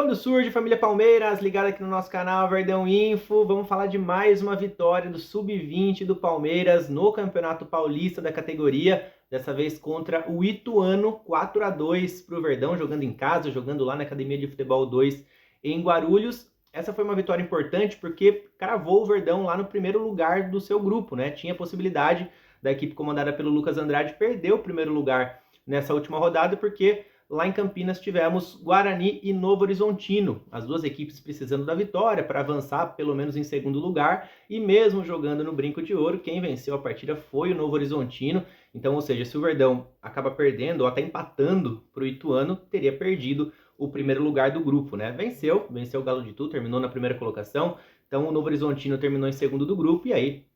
Quando surge, família Palmeiras, ligada aqui no nosso canal Verdão Info, vamos falar de mais uma vitória do Sub-20 do Palmeiras no Campeonato Paulista da categoria, dessa vez contra o Ituano, 4-2 para o Verdão, jogando em casa, jogando lá na Academia de Futebol 2 em Guarulhos. Essa foi uma vitória importante porque cravou o Verdão lá no primeiro lugar do seu grupo, né? Tinha a possibilidade da equipe comandada pelo Lucas Andrade perder o primeiro lugar nessa última rodada, porque lá em Campinas tivemos Guarani e Novo Horizontino, as duas equipes precisando da vitória para avançar pelo menos em segundo lugar, e mesmo jogando no Brinco de Ouro, quem venceu a partida foi o Novo Horizontino. Então, ou seja, se o Verdão acaba perdendo ou até empatando para o Ituano, teria perdido o primeiro lugar do grupo, né? Venceu o Galo de Itu, terminou na primeira colocação, então o Novo Horizontino terminou em segundo do grupo, e aí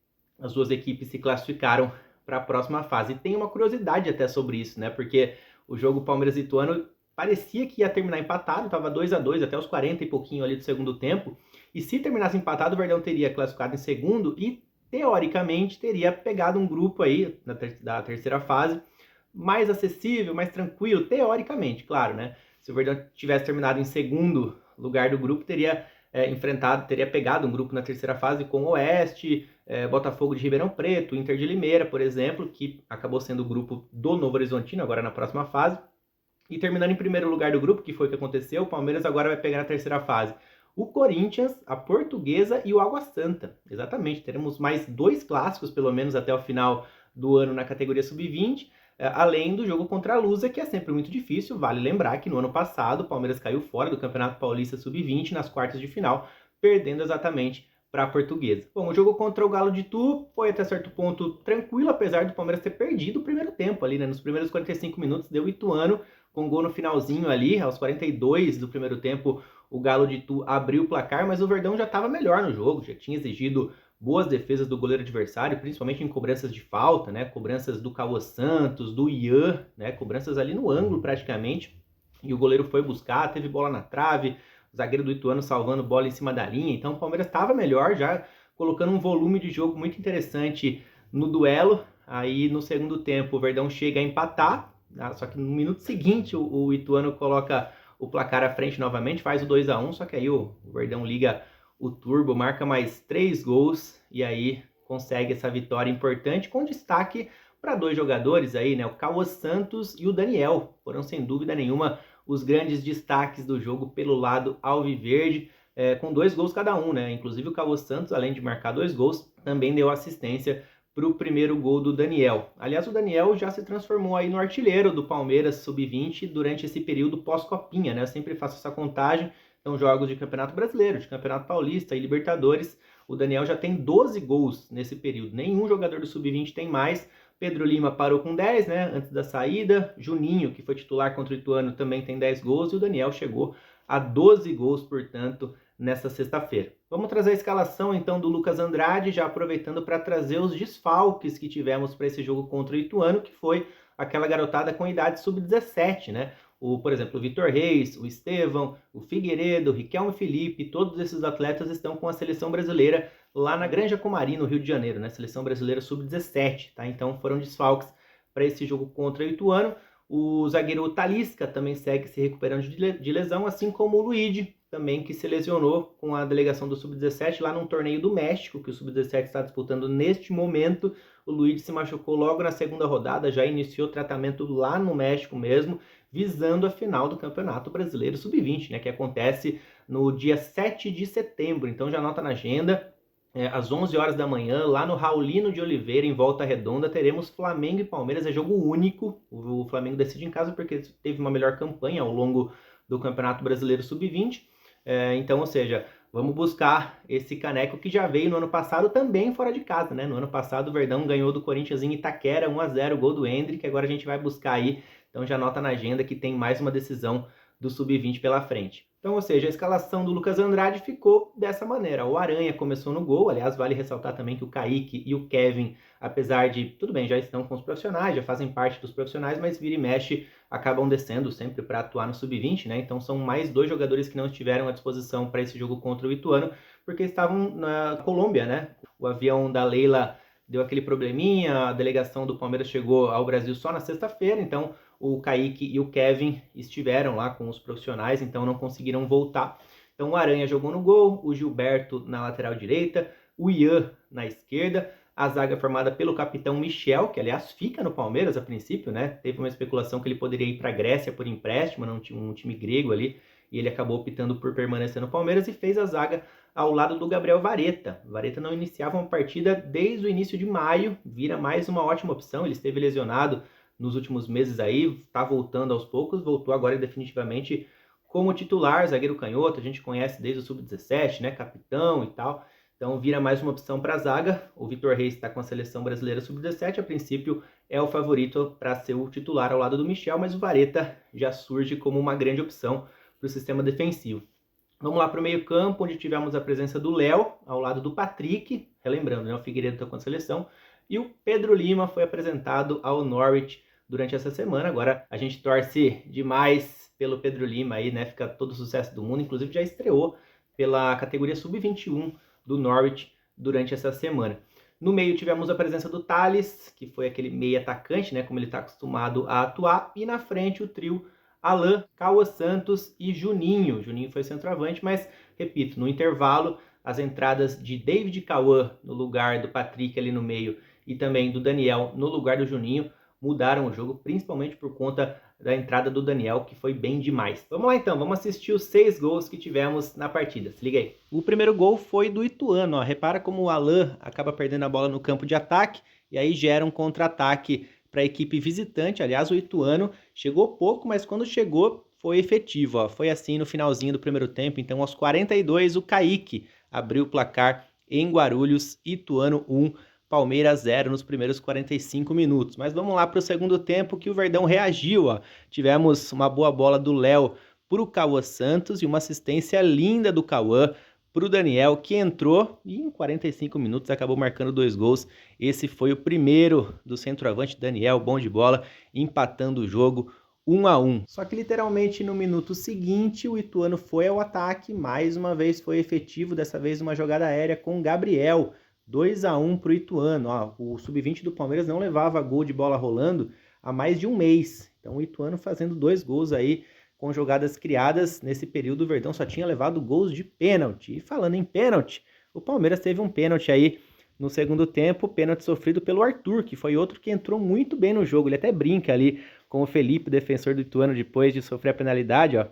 as duas equipes se classificaram para a próxima fase. E tem uma curiosidade até sobre isso, né? Porque o jogo Palmeiras e Ituano parecia que ia terminar empatado, estava 2-2 até os 40 e pouquinho ali do segundo tempo. E se terminasse empatado, o Verdão teria classificado em segundo e, teoricamente, teria pegado um grupo aí da terceira fase mais acessível, mais tranquilo, teoricamente, claro, né? Se o Verdão tivesse terminado em segundo lugar do grupo, teria teria pegado um grupo na terceira fase com o Oeste, Botafogo de Ribeirão Preto, Inter de Limeira, por exemplo, que acabou sendo o grupo do Novo Horizontino, agora na próxima fase. E terminando em primeiro lugar do grupo, que foi o que aconteceu, o Palmeiras agora vai pegar na terceira fase o Corinthians, a Portuguesa e o Água Santa. Exatamente, teremos mais 2 clássicos, pelo menos até o final do ano na categoria Sub-20, além do jogo contra a Lusa, que é sempre muito difícil. Vale lembrar que no ano passado o Palmeiras caiu fora do Campeonato Paulista Sub-20 nas quartas de final, perdendo exatamente para a Portuguesa. Bom, o jogo contra o Galo de Itu foi até certo ponto tranquilo, apesar do Palmeiras ter perdido o primeiro tempo ali, né? Nos primeiros 45 minutos deu o Ituano, com gol no finalzinho ali, aos 42 do primeiro tempo, o Galo de Itu abriu o placar, mas o Verdão já estava melhor no jogo, já tinha exigido boas defesas do goleiro adversário, principalmente em cobranças de falta, né? Cobranças do Cauã Santos, do Ian, né? Cobranças ali no ângulo praticamente, e o goleiro foi buscar, teve bola na trave, o zagueiro do Ituano salvando bola em cima da linha. Então o Palmeiras estava melhor, já colocando um volume de jogo muito interessante no duelo. Aí no segundo tempo o Verdão chega a empatar, só que no minuto seguinte o Ituano coloca o placar à frente novamente, faz o 2-1, só que aí o Verdão liga o turbo, marca mais 3 gols e aí consegue essa vitória importante, com destaque para 2 jogadores aí, né? O Cauã Santos e o Daniel. Foram sem dúvida nenhuma os grandes destaques do jogo pelo lado alviverde, com 2 gols cada um, né? Inclusive o Cauã Santos, além de marcar 2 gols, também deu assistência para o primeiro gol do Daniel. Aliás, o Daniel já se transformou aí no artilheiro do Palmeiras Sub-20 durante esse período pós-copinha, né? Eu sempre faço essa contagem, então jogos de Campeonato Brasileiro, de Campeonato Paulista e Libertadores, o Daniel já tem 12 gols nesse período. Nenhum jogador do Sub-20 tem mais. Pedro Lima parou com 10, né, antes da saída. Juninho, que foi titular contra o Ituano, também tem 10 gols. E o Daniel chegou a 12 gols, portanto, nessa sexta-feira. Vamos trazer a escalação, então, do Lucas Andrade, já aproveitando para trazer os desfalques que tivemos para esse jogo contra o Ituano, que foi aquela garotada com idade sub-17, né? Por exemplo, o Vitor Reis, o Estevão, o Figueiredo, o Riquelme Felipe, todos esses atletas estão com a seleção brasileira lá na Granja Comari, no Rio de Janeiro, né? Seleção brasileira sub-17, tá? Então foram desfalques para esse jogo contra o Ituano. O zagueiro Talisca também segue se recuperando de lesão, assim como o Luigi, também, que se lesionou com a delegação do Sub-17 lá num torneio do México, que o Sub-17 está disputando neste momento. O Luigi se machucou logo na segunda rodada, já iniciou tratamento lá no México mesmo, visando a final do Campeonato Brasileiro Sub-20, né, que acontece no dia 7 de setembro. Então já anota na agenda, às 11 horas da manhã, lá no Raulino de Oliveira, em Volta Redonda, teremos Flamengo e Palmeiras. É jogo único, o Flamengo decide em casa porque teve uma melhor campanha ao longo do Campeonato Brasileiro Sub-20. Então, ou seja, vamos buscar esse caneco que já veio no ano passado também fora de casa, né? No ano passado o Verdão ganhou do Corinthians em Itaquera, 1-0, gol do Endrick, agora a gente vai buscar aí. Então já anota na agenda que tem mais uma decisão do Sub-20 pela frente. Então, ou seja, a escalação do Lucas Andrade ficou dessa maneira. O Aranha começou no gol, aliás, vale ressaltar também que o Kaique e o Kevin, apesar de, tudo bem, já estão com os profissionais, já fazem parte dos profissionais, mas vira e mexe, acabam descendo sempre para atuar no Sub-20, né? Então são mais 2 jogadores que não estiveram à disposição para esse jogo contra o Ituano, porque estavam na Colômbia, né? O avião da Leila deu aquele probleminha, a delegação do Palmeiras chegou ao Brasil só na sexta-feira, então o Kaique e o Kevin estiveram lá com os profissionais, então não conseguiram voltar. Então o Aranha jogou no gol, o Gilberto na lateral direita, o Ian na esquerda, a zaga formada pelo capitão Michel, que aliás fica no Palmeiras a princípio, né? Teve uma especulação que ele poderia ir para a Grécia por empréstimo, não tinha um time grego ali, e ele acabou optando por permanecer no Palmeiras e fez a zaga ao lado do Gabriel Vareta. Vareta não iniciava uma partida desde o início de maio, vira mais uma ótima opção, ele esteve lesionado nos últimos meses aí, está voltando aos poucos, voltou agora definitivamente como titular, zagueiro canhoto, a gente conhece desde o Sub-17, né, capitão e tal, então vira mais uma opção para a zaga. O Vitor Reis está com a seleção brasileira Sub-17, a princípio é o favorito para ser o titular ao lado do Michel, mas o Vareta já surge como uma grande opção para o sistema defensivo. Vamos lá para o meio campo, onde tivemos a presença do Léo, ao lado do Patrick, relembrando, né, o Figueiredo está com a seleção, e o Pedro Lima foi apresentado ao Norwich durante essa semana. Agora a gente torce demais pelo Pedro Lima aí, né, fica todo o sucesso do mundo, inclusive já estreou pela categoria Sub-21 do Norwich durante essa semana. No meio tivemos a presença do Thales, que foi aquele meio atacante, né, como ele está acostumado a atuar, e na frente o trio Alan, Cauã Santos e Juninho. Juninho foi centroavante, mas, repito, no intervalo, as entradas de David Cauã no lugar do Patrick ali no meio e também do Daniel no lugar do Juninho mudaram o jogo, principalmente por conta da entrada do Daniel, que foi bem demais. Vamos lá então, vamos assistir os 6 gols que tivemos na partida. Se liga aí. O primeiro gol foi do Ituano, ó. Repara como o Alan acaba perdendo a bola no campo de ataque e aí gera um contra-ataque para a equipe visitante. Aliás, o Ituano chegou pouco, mas quando chegou foi efetivo, ó. Foi assim no finalzinho do primeiro tempo. Então, aos 42, o Kaique abriu o placar em Guarulhos, Ituano 1, Palmeiras 0 nos primeiros 45 minutos. Mas vamos lá para o segundo tempo, que o Verdão reagiu, ó. Tivemos uma boa bola do Léo para o Cauã Santos e uma assistência linda do Cauã para o Daniel, que entrou e em 45 minutos acabou marcando 2 gols. Esse foi o primeiro do centroavante Daniel, bom de bola, empatando o jogo 1-1. Só que literalmente no minuto seguinte o Ituano foi ao ataque, mais uma vez foi efetivo, dessa vez uma jogada aérea com o Gabriel. 2-1 para o Ituano. Ó, o Sub-20 do Palmeiras não levava gol de bola rolando há mais de um mês. Então o Ituano fazendo 2 gols aí com jogadas criadas. Nesse período o Verdão só tinha levado gols de pênalti. E falando em pênalti, o Palmeiras teve um pênalti aí no segundo tempo, pênalti sofrido pelo Arthur, que foi outro que entrou muito bem no jogo. Ele até brinca ali com o Felipe, defensor do Ituano, depois de sofrer a penalidade. Ó.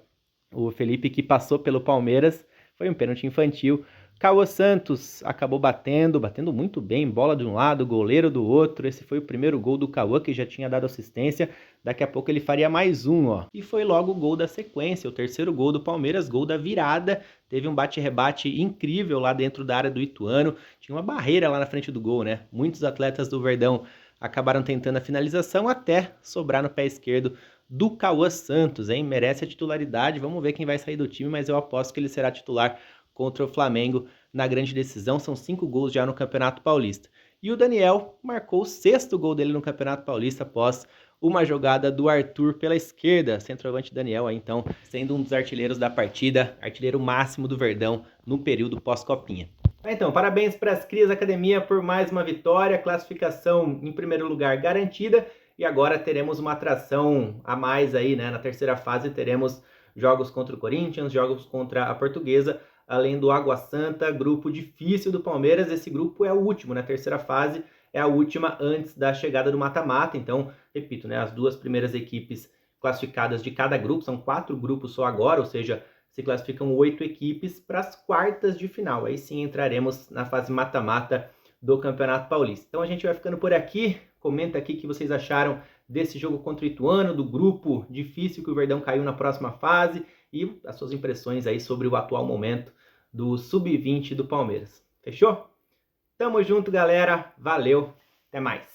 O Felipe que passou pelo Palmeiras, foi um pênalti infantil. Cauã Santos acabou batendo muito bem, bola de um lado, goleiro do outro. Esse foi o primeiro gol do Cauã, que já tinha dado assistência. Daqui a pouco ele faria mais um, ó. E foi logo o gol da sequência, o terceiro gol do Palmeiras, gol da virada. Teve um bate-rebate incrível lá dentro da área do Ituano. Tinha uma barreira lá na frente do gol, né? Muitos atletas do Verdão acabaram tentando a finalização até sobrar no pé esquerdo do Cauã Santos, hein? Merece a titularidade. Vamos ver quem vai sair do time, mas eu aposto que ele será titular contra o Flamengo na grande decisão. São 5 gols já no Campeonato Paulista. E o Daniel marcou o 6º gol dele no Campeonato Paulista após uma jogada do Arthur pela esquerda. Centroavante Daniel aí, então, sendo um dos artilheiros da partida, artilheiro máximo do Verdão no período pós-copinha. Então, parabéns para as Crias Academia por mais uma vitória, classificação em primeiro lugar garantida, e agora teremos uma atração a mais aí, né? Na terceira fase teremos jogos contra o Corinthians, jogos contra a Portuguesa, além do Água Santa, grupo difícil do Palmeiras. Esse grupo é o último, né? Terceira fase é a última antes da chegada do mata-mata. Então, repito, né? As 2 primeiras equipes classificadas de cada grupo, são 4 grupos só agora, ou seja, se classificam 8 equipes para as quartas de final. Aí sim entraremos na fase mata-mata do Campeonato Paulista. Então a gente vai ficando por aqui. Comenta aqui o que vocês acharam desse jogo contra o Ituano, do grupo difícil que o Verdão caiu na próxima fase, e as suas impressões aí sobre o atual momento do Sub-20 do Palmeiras. Fechou? Tamo junto, galera. Valeu. Até mais.